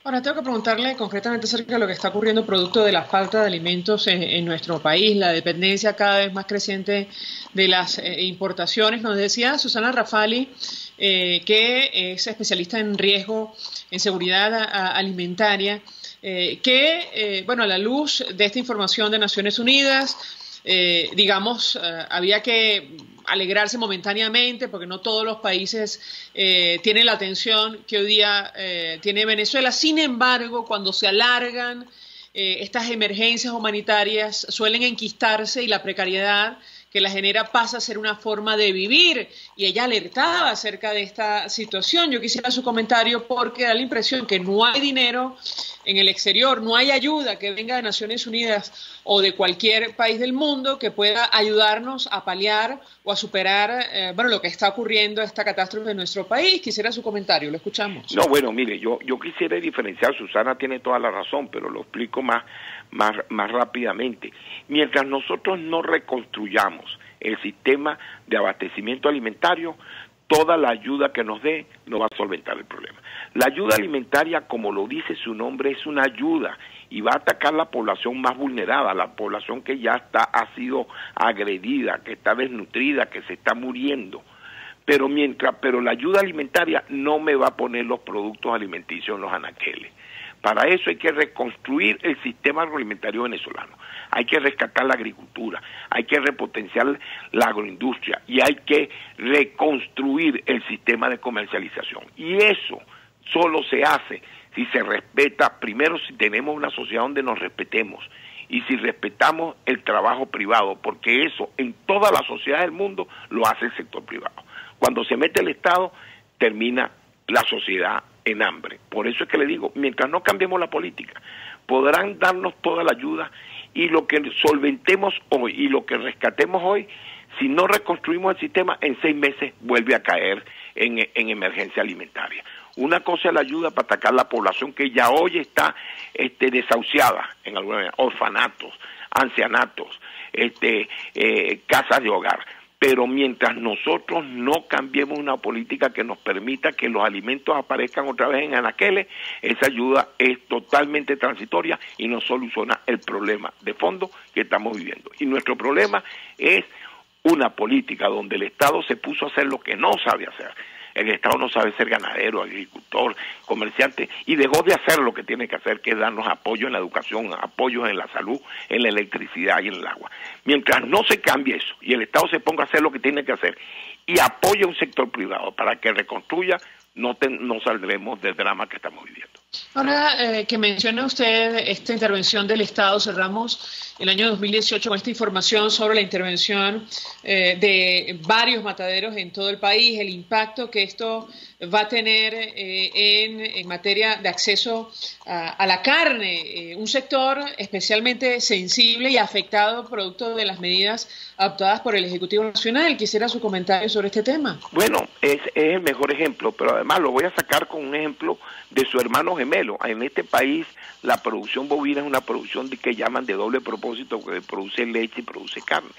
Ahora tengo que preguntarle concretamente acerca de lo que está ocurriendo producto de la falta de alimentos en nuestro país, la dependencia cada vez más creciente de las importaciones. Nos decía Susana Rafali, que es especialista en riesgo, en seguridad alimentaria, que, bueno, a la luz de esta información de Naciones Unidas, había que alegrarse momentáneamente porque no todos los países tienen la atención que hoy día tiene Venezuela. Sin embargo, cuando se alargan estas emergencias humanitarias, suelen enquistarse y la precariedad que la genera pasa a ser una forma de vivir, y ella alertaba acerca de esta situación. Yo quisiera su comentario porque da la impresión que no hay dinero en el exterior, no hay ayuda que venga de Naciones Unidas o de cualquier país del mundo que pueda ayudarnos a paliar o a superar lo que está ocurriendo, esta catástrofe en nuestro país. Quisiera su comentario, lo escuchamos. No, bueno, mire, yo quisiera diferenciar, Susana tiene toda la razón, pero lo explico más rápidamente. Mientras nosotros no reconstruyamos el sistema de abastecimiento alimentario, toda la ayuda que nos dé no va a solventar el problema. La ayuda alimentaria, como lo dice su nombre, es una ayuda y va a atacar la población más vulnerada, la población que ya ha sido agredida, que está desnutrida, que se está muriendo. Pero la ayuda alimentaria no me va a poner los productos alimenticios en los anaqueles. Para eso hay que reconstruir el sistema agroalimentario venezolano, hay que rescatar la agricultura, hay que repotenciar la agroindustria y hay que reconstruir el sistema de comercialización. Y eso solo se hace si se respeta, primero si tenemos una sociedad donde nos respetemos y si respetamos el trabajo privado, porque eso en toda la sociedad del mundo lo hace el sector privado. Cuando se mete el Estado, termina la sociedad en hambre. Por eso es que le digo, mientras no cambiemos la política, podrán darnos toda la ayuda y lo que solventemos hoy y lo que rescatemos hoy, si no reconstruimos el sistema, en 6 meses vuelve a caer en emergencia alimentaria. Una cosa es la ayuda para atacar la población que ya hoy está desahuciada en algunos orfanatos, ancianatos, casas de hogar. Pero mientras nosotros no cambiemos una política que nos permita que los alimentos aparezcan otra vez en anaqueles, esa ayuda es totalmente transitoria y no soluciona el problema de fondo que estamos viviendo. Y nuestro problema es una política donde el Estado se puso a hacer lo que no sabe hacer. El Estado no sabe ser ganadero, agricultor, comerciante, y dejó de hacer lo que tiene que hacer, que es darnos apoyo en la educación, apoyo en la salud, en la electricidad y en el agua. Mientras no se cambie eso y el Estado se ponga a hacer lo que tiene que hacer y apoye a un sector privado para que reconstruya, no saldremos del drama que estamos viviendo. Ahora que menciona usted esta intervención del Estado, cerramos el año 2018 con esta información sobre la intervención de varios mataderos en todo el país, el impacto que esto va a tener en materia de acceso a la carne, un sector especialmente sensible y afectado producto de las medidas adoptadas por el Ejecutivo Nacional. Quisiera su comentario sobre este tema. Bueno, es el mejor ejemplo, pero además lo voy a sacar con un ejemplo de su hermano gemelo. En este país la producción bovina es una producción que llaman de doble propósito, que produce leche y produce carne.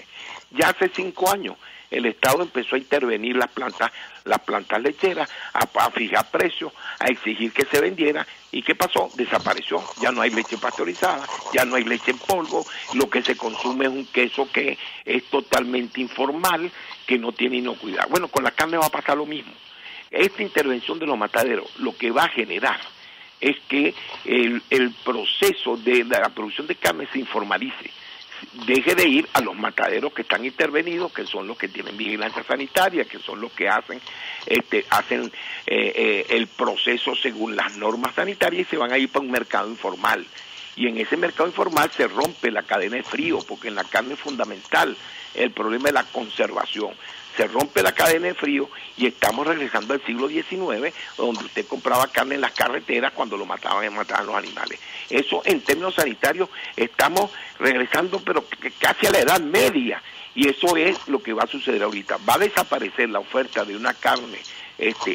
Ya hace 5 años el Estado empezó a intervenir las plantas lecheras, a fijar precios, a exigir que se vendiera. ¿Y qué pasó? Desapareció. Ya no hay leche pasteurizada, ya no hay leche en polvo, lo que se consume es un queso que es totalmente informal, que no tiene inocuidad. Bueno, con la carne va a pasar lo mismo. Esta intervención de los mataderos lo que va a generar es que el proceso de la producción de carne se informalice, deje de ir a los mataderos que están intervenidos, que son los que tienen vigilancia sanitaria, que son los que hacen el proceso según las normas sanitarias, y se van a ir para un mercado informal. Y en ese mercado informal se rompe la cadena de frío, porque en la carne es fundamental el problema de la conservación. Se rompe la cadena de frío y estamos regresando al siglo XIX, donde usted compraba carne en las carreteras cuando lo mataban los animales. Eso en términos sanitarios estamos regresando, pero casi a la Edad Media, y eso es lo que va a suceder ahorita. Va a desaparecer la oferta de una carne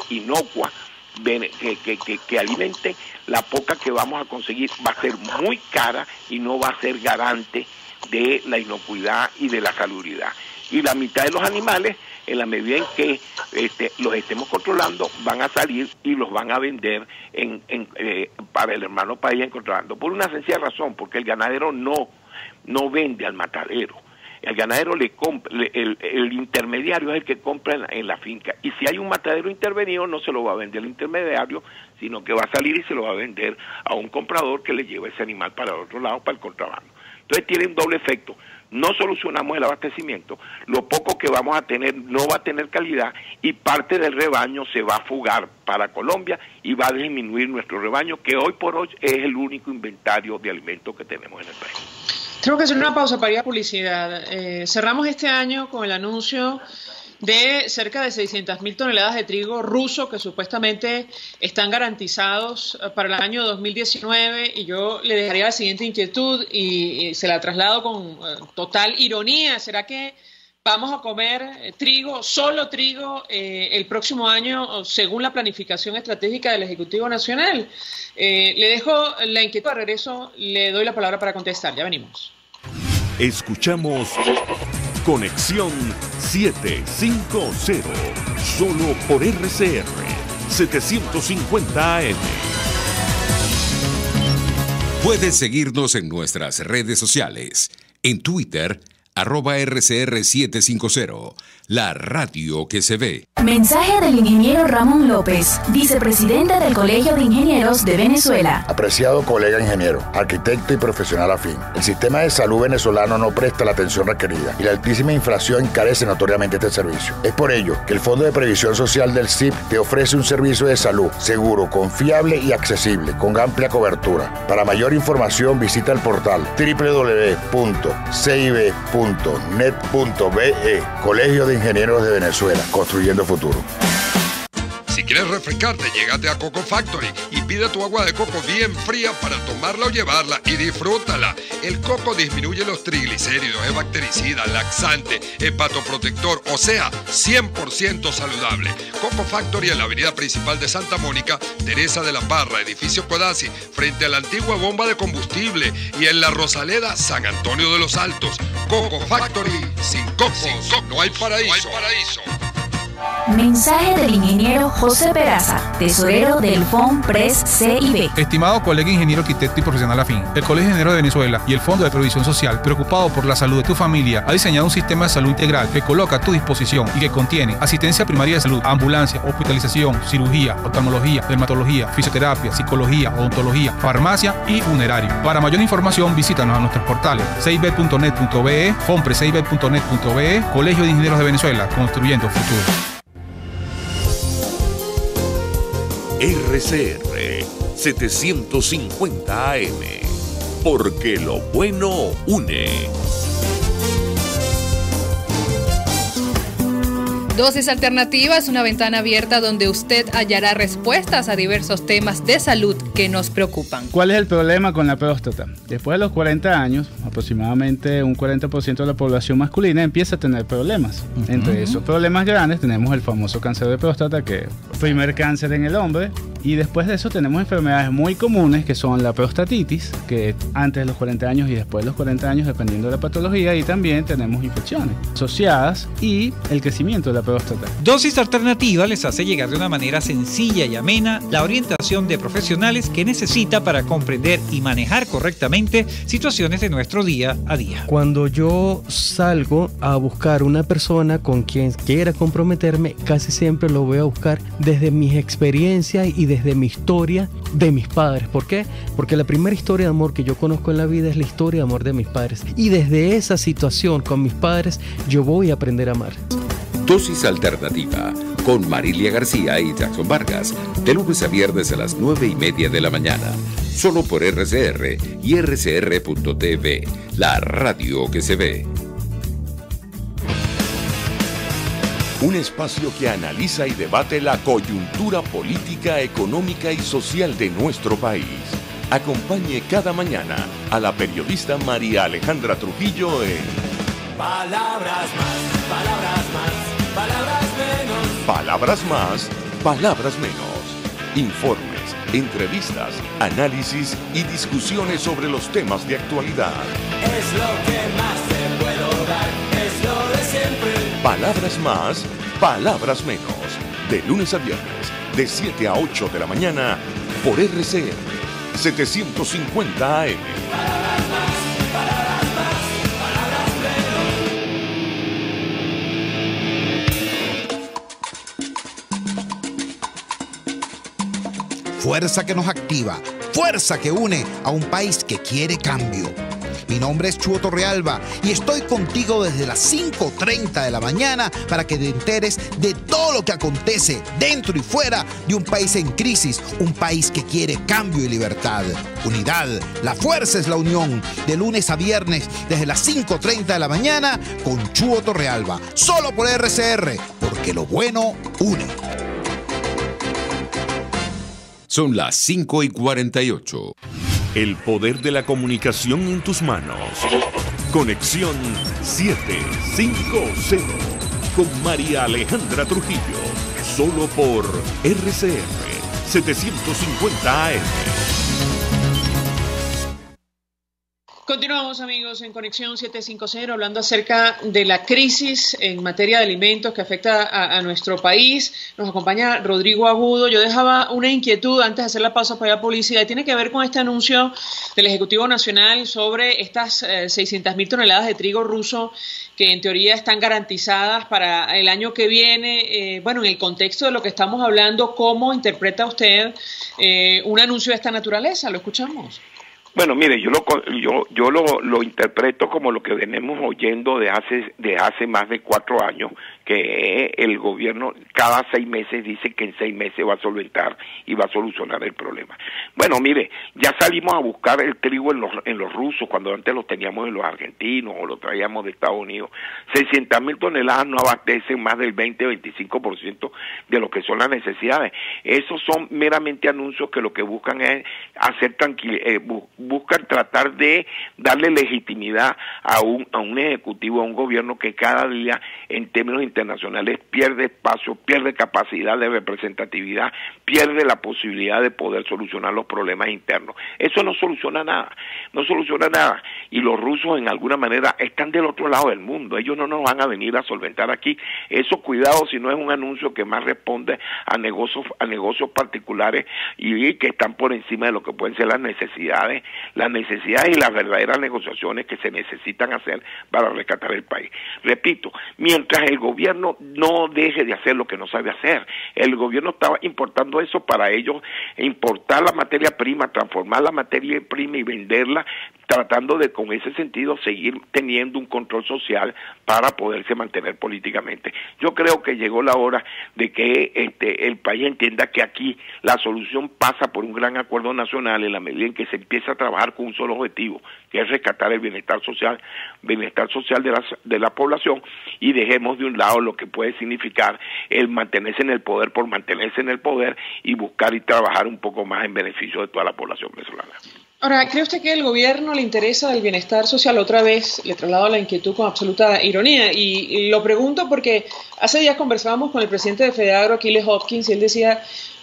inocua que alimente. La poca que vamos a conseguir va a ser muy cara y no va a ser garante de la inocuidad y de la salubridad. Y la mitad de los animales en la medida en que los estemos controlando, van a salir y los van a vender para el hermano país en contrabando, por una sencilla razón, porque el ganadero no vende al matadero. El ganadero el intermediario es el que compra en la finca, y si hay un matadero intervenido no se lo va a vender al intermediario, sino que va a salir y se lo va a vender a un comprador que le lleva ese animal para el otro lado, para el contrabando. Entonces tiene un doble efecto: no solucionamos el abastecimiento, lo poco que vamos a tener no va a tener calidad, y parte del rebaño se va a fugar para Colombia y va a disminuir nuestro rebaño, que hoy por hoy es el único inventario de alimentos que tenemos en el país. Tengo que hacer una pausa para ir a publicidad. Cerramos este año con el anuncio de cerca de 600.000 toneladas de trigo ruso que supuestamente están garantizados para el año 2019, y yo le dejaría la siguiente inquietud y se la traslado con total ironía. ¿Será que vamos a comer trigo, solo trigo, el próximo año según la planificación estratégica del Ejecutivo Nacional? Le dejo la inquietud, de regreso le doy la palabra para contestar. Ya venimos. Escuchamos Conexión 750, solo por RCR 750 AM. Puedes seguirnos en nuestras redes sociales. En Twitter, @RCR750, la radio que se ve. Mensaje del ingeniero Ramón López, vicepresidente del Colegio de Ingenieros de Venezuela. Apreciado colega ingeniero, arquitecto y profesional afín, el sistema de salud venezolano no presta la atención requerida y la altísima inflación encarece notoriamente este servicio. Es por ello que el Fondo de Previsión Social del CIP te ofrece un servicio de salud seguro, confiable y accesible, con amplia cobertura. Para mayor información visita el portal www.cib.net.be, Colegio de Ingenieros de Venezuela, construyendo futuro. Si quieres refrescarte, llégate a Coco Factory y pide tu agua de coco bien fría para tomarla o llevarla y disfrútala. El coco disminuye los triglicéridos, es bactericida, laxante, hepatoprotector, o sea, 100% saludable. Coco Factory en la avenida principal de Santa Mónica, Teresa de la Parra, edificio Codazzi, frente a la antigua bomba de combustible, y en la Rosaleda, San Antonio de los Altos. Coco Factory, sin cocos, no hay paraíso. Mensaje del ingeniero José Peraza, tesorero del FONPRES CIB. Estimado colega ingeniero, arquitecto y profesional afín, el Colegio de Ingenieros de Venezuela y el Fondo de Previsión Social, preocupado por la salud de tu familia, ha diseñado un sistema de salud integral que coloca a tu disposición y que contiene asistencia primaria de salud, ambulancia, hospitalización, cirugía, oftalmología, dermatología, fisioterapia, psicología, odontología, farmacia y funerario. Para mayor información, visítanos a nuestros portales cib.net.be, fonprescib.net.be, Colegio de Ingenieros de Venezuela, construyendo futuro. RCR 750 AM, porque lo bueno une. Dosis Alternativa es una ventana abierta donde usted hallará respuestas a diversos temas de salud que nos preocupan. ¿Cuál es el problema con la próstata? Después de los 40 años, aproximadamente un 40% de la población masculina empieza a tener problemas. Entre esos problemas grandes tenemos el famoso cáncer de próstata, que es el primer cáncer en el hombre. Y después de eso tenemos enfermedades muy comunes que son la prostatitis, que antes de los 40 años y después de los 40 años, dependiendo de la patología, y también tenemos infecciones asociadas y el crecimiento de la próstata. Dosis Alternativa les hace llegar de una manera sencilla y amena la orientación de profesionales que necesita para comprender y manejar correctamente situaciones de nuestro día a día. Cuando yo salgo a buscar una persona con quien quiera comprometerme, casi siempre lo voy a buscar desde mis experiencias y desde mi historia de mis padres. ¿Por qué? Porque la primera historia de amor que yo conozco en la vida es la historia de amor de mis padres. Y desde esa situación con mis padres, yo voy a aprender a amar. Dosis Alternativa con Marilia García y Jackson Vargas, de lunes a viernes a las 9:30 de la mañana. Solo por RCR y RCR.tv, la radio que se ve. Un espacio que analiza y debate la coyuntura política, económica y social de nuestro país. Acompañe cada mañana a la periodista María Alejandra Trujillo en Palabras más, palabras más, palabras menos. Palabras más, palabras menos. Informes, entrevistas, análisis y discusiones sobre los temas de actualidad. Es lo que más te puedo dar, es lo de siempre. Palabras más, palabras menos. De lunes a viernes, de 7 a 8 de la mañana, por RCN 750 AM. Fuerza que nos activa, fuerza que une a un país que quiere cambio. Mi nombre es Chuo Torrealba y estoy contigo desde las 5:30 de la mañana para que te enteres de todo lo que acontece dentro y fuera de un país en crisis, un país que quiere cambio y libertad. Unidad, la fuerza es la unión, de lunes a viernes desde las 5:30 de la mañana con Chuo Torrealba, solo por RCR, porque lo bueno une. Son las 5:48. El poder de la comunicación en tus manos. Conexión 750 con María Alejandra Trujillo. Solo por RCR 750 AM. Continuamos, amigos, en Conexión 750, hablando acerca de la crisis en materia de alimentos que afecta a nuestro país. Nos acompaña Rodrigo Agudo. Yo dejaba una inquietud antes de hacer la pausa para la publicidad y tiene que ver con este anuncio del Ejecutivo Nacional sobre estas 600.000 toneladas de trigo ruso que en teoría están garantizadas para el año que viene. Bueno, en el contexto de lo que estamos hablando, ¿cómo interpreta usted un anuncio de esta naturaleza? Lo escuchamos. Bueno, mire, yo lo interpreto como lo que venimos oyendo de hace más de 4 años, que el gobierno cada 6 meses dice que en 6 meses va a solventar y va a solucionar el problema. Bueno, mire, ya salimos a buscar el trigo en los rusos, cuando antes los teníamos en los argentinos o lo traíamos de Estados Unidos. 600.000 toneladas no abastecen más del 20-25% de lo que son las necesidades. Esos son meramente anuncios que lo que buscan es hacer buscan tratar de darle legitimidad a un ejecutivo, a un gobierno que cada día en términos internacionales pierde espacio, pierde capacidad de representatividad, pierde la posibilidad de poder solucionar los problemas internos. Eso no soluciona nada, y los rusos en alguna manera están del otro lado del mundo, ellos no nos van a venir a solventar aquí. Eso, cuidado si no es un anuncio que más responde a negocios particulares y que están por encima de lo que pueden ser las necesidades y las verdaderas negociaciones que se necesitan hacer para rescatar el país. Repito, mientras el gobierno no deje de hacer lo que no sabe hacer, el gobierno estaba importando eso para ellos, importar la materia prima, transformar la materia prima y venderla, tratando de, con ese sentido, seguir teniendo un control social para poderse mantener políticamente. Yo creo que llegó la hora de que el país entienda que aquí la solución pasa por un gran acuerdo nacional en la medida en que se empieza a trabajar con un solo objetivo, que es rescatar el bienestar social de la población, y dejemos de un lado lo que puede significar el mantenerse en el poder por mantenerse en el poder y buscar y trabajar un poco más en beneficio de toda la población venezolana. Ahora, ¿cree usted que al gobierno le interesa el bienestar social? Otra vez le traslado la inquietud con absoluta ironía, y lo pregunto porque hace días conversábamos con el presidente de FEDEAGRO, Aquiles Hopkins, y él decía,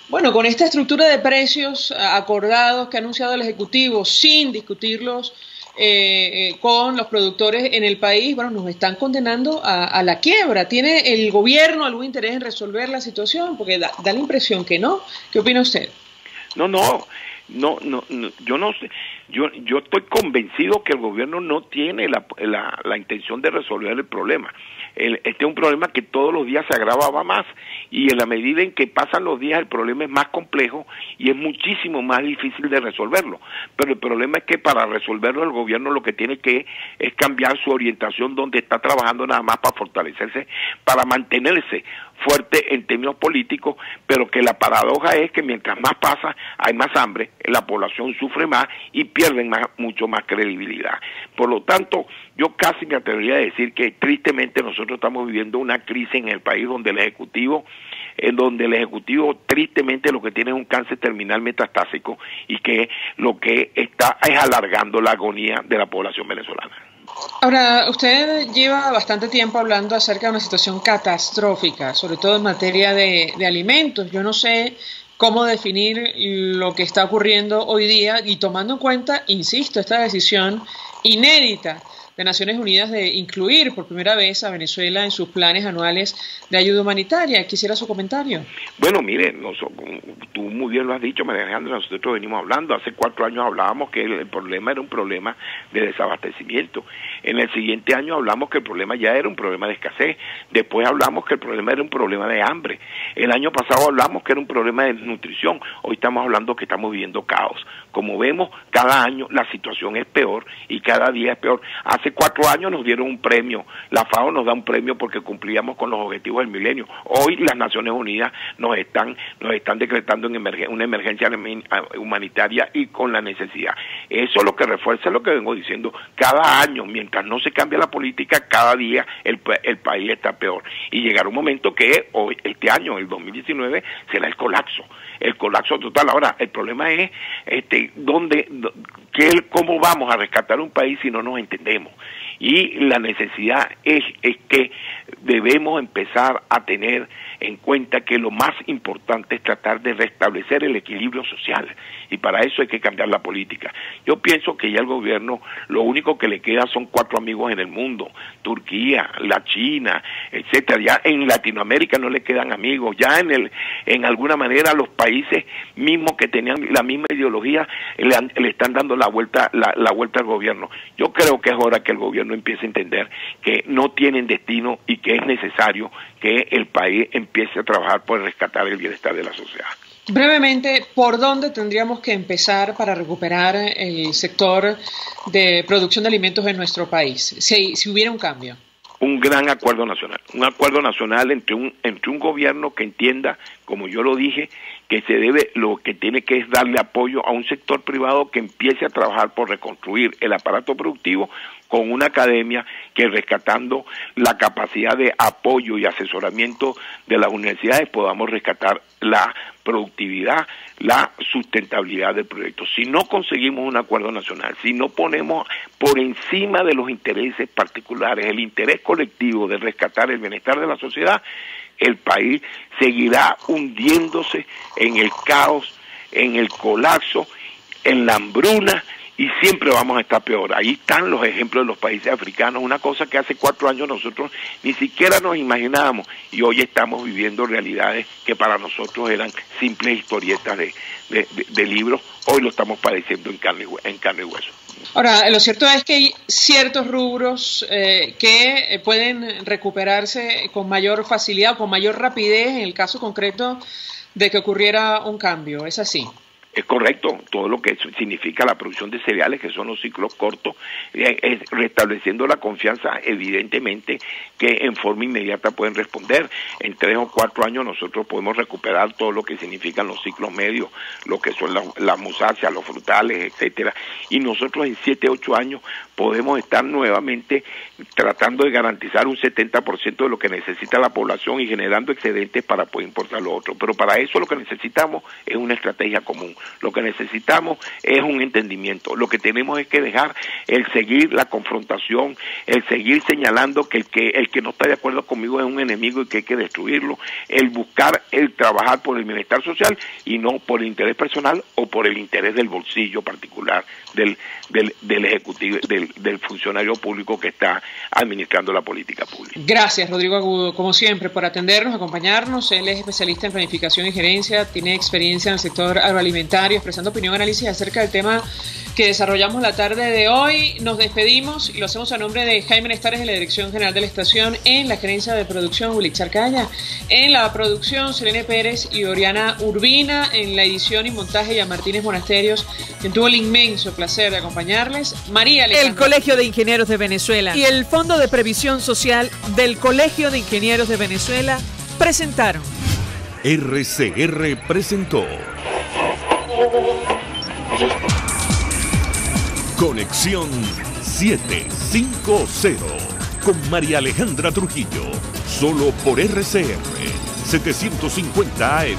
bueno, con esta estructura de precios acordados que ha anunciado el Ejecutivo sin discutirlos con los productores en el país, bueno, nos están condenando a la quiebra. ¿Tiene el gobierno algún interés en resolver la situación? Porque da la impresión que no. ¿Qué opina usted? No, yo no sé. Yo estoy convencido que el gobierno no tiene la intención de resolver el problema. Este es un problema que todos los días se agravaba más, y en la medida en que pasan los días el problema es más complejo y es muchísimo más difícil de resolverlo. Pero el problema es que para resolverlo el gobierno lo que tiene que es cambiar su orientación, donde está trabajando nada más para fortalecerse, para mantenerse fuerte en términos políticos, pero que la paradoja es que mientras más pasa hay más hambre, la población sufre más y pierden mucho más credibilidad. Por lo tanto, yo casi me atrevería a decir que tristemente nosotros estamos viviendo una crisis en el país donde el Ejecutivo tristemente lo que tiene es un cáncer terminal metastásico, y que lo que está es alargando la agonía de la población venezolana. Ahora, usted lleva bastante tiempo hablando acerca de una situación catastrófica, sobre todo en materia de alimentos. Yo no sé cómo definir lo que está ocurriendo hoy día, y tomando en cuenta, insisto, esta decisión inédita de Naciones Unidas de incluir por primera vez a Venezuela en sus planes anuales de ayuda humanitaria. Quisiera su comentario. Bueno, mire, tú muy bien lo has dicho, María Alejandra, nosotros venimos hablando, hace 4 años hablábamos que el problema era un problema de desabastecimiento, en el siguiente año hablamos que el problema ya era un problema de escasez, después hablamos que el problema era un problema de hambre, el año pasado hablamos que era un problema de desnutrición, hoy estamos hablando que estamos viviendo caos. Como vemos, cada año la situación es peor y cada día es peor. Hace 4 años nos dieron un premio, la FAO nos da un premio porque cumplíamos con los objetivos del milenio. Hoy las Naciones Unidas nos están decretando una emergencia humanitaria y con la necesidad. Eso es lo que refuerza lo que vengo diciendo. Cada año, mientras no se cambia la política, cada día el país está peor. Y llegará un momento que hoy, este año, el 2019, será el colapso total. Ahora, el problema es cómo vamos a rescatar un país si no nos entendemos. Y la necesidad es que debemos empezar a tener en cuenta que lo más importante es tratar de restablecer el equilibrio social, y para eso hay que cambiar la política. Yo pienso que ya el gobierno, lo único que le queda son 4 amigos en el mundo, Turquía, la China, etcétera. Ya en Latinoamérica no le quedan amigos, ya en alguna manera los países mismos que tenían la misma ideología le están dando la vuelta al gobierno. Yo creo que es hora que el gobierno empiece a entender que no tienen destino y que es necesario que el país empiece a trabajar por rescatar el bienestar de la sociedad. Brevemente, ¿por dónde tendríamos que empezar para recuperar el sector de producción de alimentos en nuestro país, si hubiera un cambio? Un gran acuerdo nacional entre un gobierno que entienda, como yo lo dije, que lo que tiene que es darle apoyo a un sector privado que empiece a trabajar por reconstruir el aparato productivo, con una academia que, rescatando la capacidad de apoyo y asesoramiento de las universidades, podamos rescatar la productividad, la sustentabilidad del proyecto. Si no conseguimos un acuerdo nacional, si no ponemos por encima de los intereses particulares el interés colectivo de rescatar el bienestar de la sociedad, el país seguirá hundiéndose en el caos, en el colapso, en la hambruna, y siempre vamos a estar peor. Ahí están los ejemplos de los países africanos, una cosa que hace 4 años nosotros ni siquiera nos imaginábamos, y hoy estamos viviendo realidades que para nosotros eran simples historietas de libros. Hoy lo estamos padeciendo en carne y hueso. Ahora, lo cierto es que hay ciertos rubros que pueden recuperarse con mayor facilidad, con mayor rapidez en el caso concreto de que ocurriera un cambio. ¿Es así? Es correcto, todo lo que significa la producción de cereales, que son los ciclos cortos, restableciendo la confianza, evidentemente que en forma inmediata pueden responder. En 3 o 4 años nosotros podemos recuperar todo lo que significan los ciclos medios, lo que son las musáceas, los frutales, etcétera. Y nosotros en 7 o 8 años podemos estar nuevamente tratando de garantizar un 70% de lo que necesita la población y generando excedentes para poder importar lo otro. Pero para eso lo que necesitamos es una estrategia común. Lo que necesitamos es un entendimiento. Lo que tenemos es que dejar el seguir la confrontación, el seguir señalando que el que no está de acuerdo conmigo es un enemigo y que hay que destruirlo, el buscar, el trabajar por el bienestar social y no por el interés personal o por el interés del bolsillo particular del ejecutivo, del funcionario público que está administrando la política pública. Gracias, Rodrigo Agudo, como siempre, por atendernos, acompañarnos. Él es especialista en planificación y gerencia, tiene experiencia en el sector agroalimentario, expresando opinión y análisis acerca del tema que desarrollamos la tarde de hoy. Nos despedimos y lo hacemos a nombre de Jaime Nestares en la Dirección General de la Estación, en la gerencia de producción Willy Charcaya, en la producción Selene Pérez y Oriana Urbina, en la edición y montaje ya Martínez Monasterios, quien tuvo el inmenso placer de acompañarles, María Alejandra. El Colegio de Ingenieros de Venezuela y el Fondo de Previsión Social del Colegio de Ingenieros de Venezuela presentaron. RCR presentó Conexión 750 con María Alejandra Trujillo, solo por RCR 750 AM.